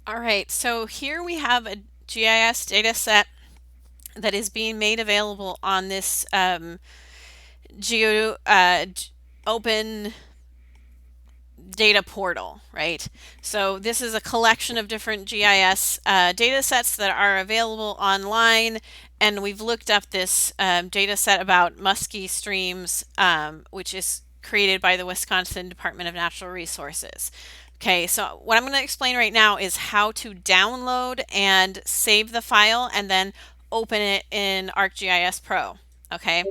All right, so here we have a GIS data set that is being made available on this geo open data portal, right? So this is a collection of different GIS data sets that are available online, and we've looked up this data set about musky streams, which is created by the Wisconsin Department of Natural Resources. Okay, so what I'm going to explain right now is how to download and save the file and then open it in ArcGIS Pro. Okay,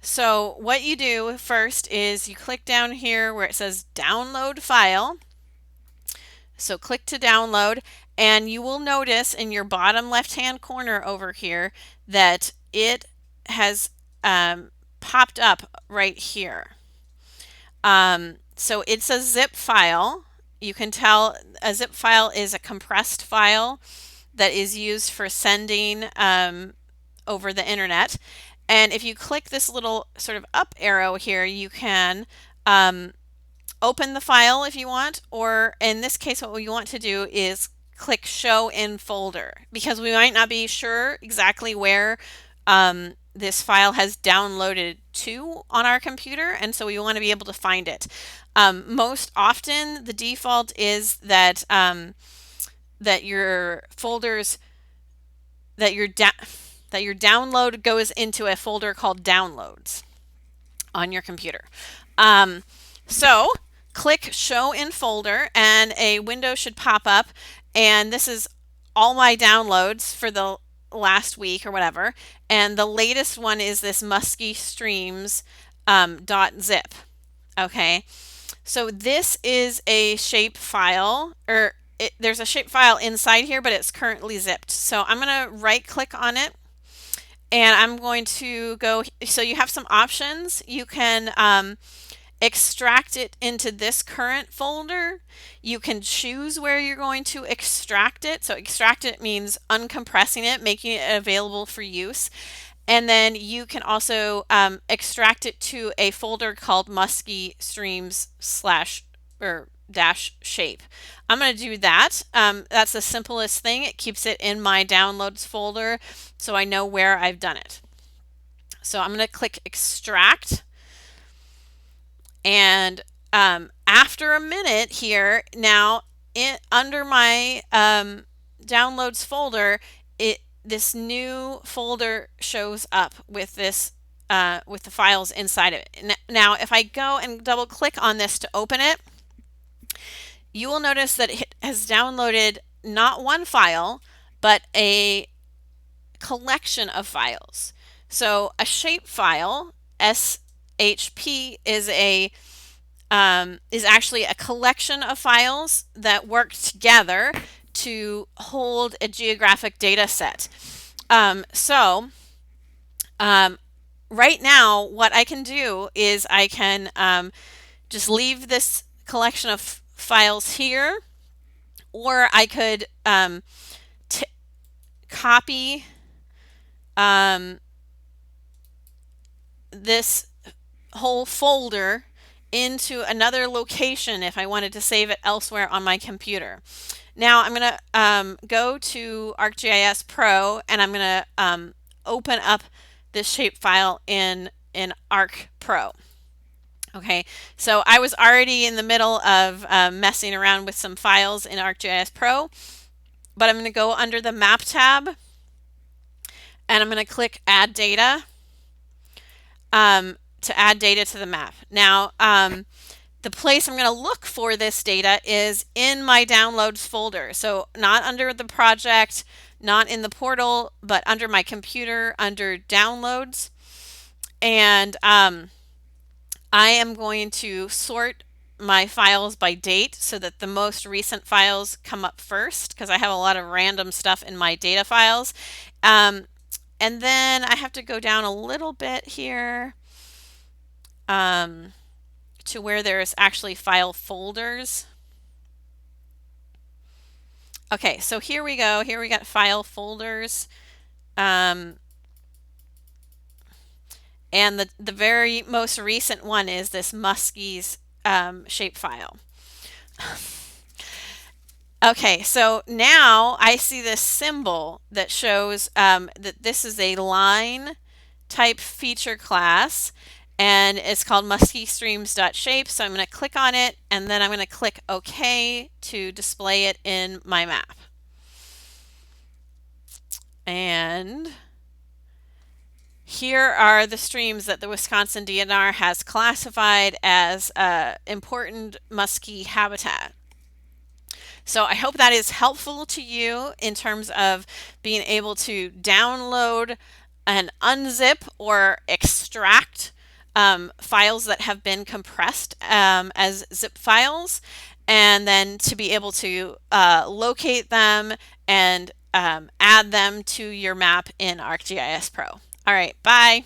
so what you do first is you click down here where it says download file. So click to download, and you will notice in your bottom left hand corner over here that it has popped up right here. So it's a zip file. You can tell a zip file is a compressed file that is used for sending over the internet. And if you click this little sort of up arrow here, you can open the file if you want, or in this case, what we want to do is click show in folder because we might not be sure exactly where this file has downloaded to on our computer, and so we want to be able to find it. Most often, the default is that that your folders that your download goes into a folder called downloads on your computer. So click show in folder and a window should pop up, and this is all my downloads for the last week or whatever, and the latest one is this musky streams .zip. Okay, so this is a shape file, or there's a shape file inside here, but it's currently zipped. So I'm going to right click on it, and I'm going to go. So you have some options. You can extract it into this current folder. You can choose where you're going to extract it. So extract it means uncompressing it, making it available for use. And then you can also extract it to a folder called musky streams slash or dash shape. I'm going to do that. That's the simplest thing. It keeps it in my downloads folder so I know where I've done it. So I'm going to click extract. And after a minute here, now under my downloads folder, this new folder shows up with this with the files inside of it. Now, if I go and double click on this to open it, you will notice that it has downloaded not one file, but a collection of files. So a shape file, SHP, is actually a collection of files that work together to hold a geographic data set. Right now, what I can do is I can just leave this collection of files here, or I could copy this whole folder into another location if I wanted to save it elsewhere on my computer. Now I'm going to go to ArcGIS Pro, and I'm going to open up this shapefile in Arc Pro. Okay, so I was already in the middle of messing around with some files in ArcGIS Pro, but I'm going to go under the Map tab, and I'm going to click Add Data to add data to the map. Now, the place I'm going to look for this data is in my downloads folder. So not under the project, not in the portal, but under my computer, under downloads. And I am going to sort my files by date so that the most recent files come up first, because I have a lot of random stuff in my data files. And then I have to go down a little bit here to where there's actually file folders. Okay, so here we go. Here we got file folders. And the very most recent one is this Muskies shapefile. Okay, so now I see this symbol that shows that this is a line type feature class, and it's called muskystreams.shape. So I'm going to click on it, and then I'm going to click OK to display it in my map. And here are the streams that the Wisconsin DNR has classified as important muskie habitat. So I hope that is helpful to you in terms of being able to download and unzip or extract files that have been compressed as zip files, and then to be able to locate them and add them to your map in ArcGIS Pro. All right, bye.